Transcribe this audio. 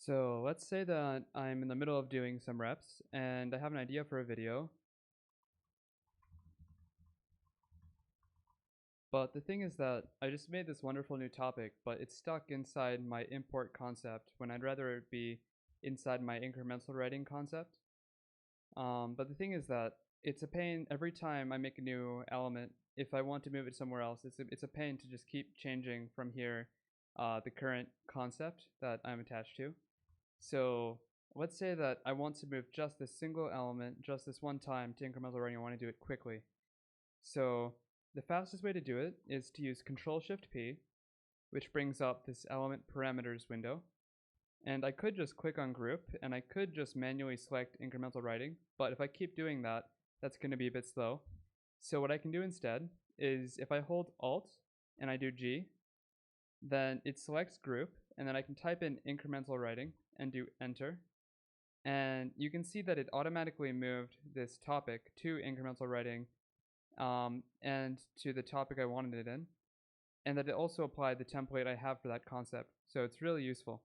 So let's say that I'm in the middle of doing some reps and I have an idea for a video. But the thing is that I just made this wonderful new topic, but it's stuck inside my import concept when I'd rather it be inside my incremental writing concept. But the thing is that it's a pain every time I make a new element. If I want to move it somewhere else, it's a pain to just keep changing from here the current concept that I'm attached to. So let's say that I want to move just this single element just this one time to incremental writing. I want to do it quickly. So the fastest way to do it is to use Control-Shift-P, which brings up this element parameters window. And I could just click on group and I could just manually select incremental writing, but if I keep doing that, that's going to be a bit slow. So what I can do instead is if I hold Alt and I do G, then it selects group, and then I can type in incremental writing and do enter. And you can see that it automatically moved this topic to incremental writing and to the topic I wanted it in, and that it also applied the template I have for that concept. So it's really useful.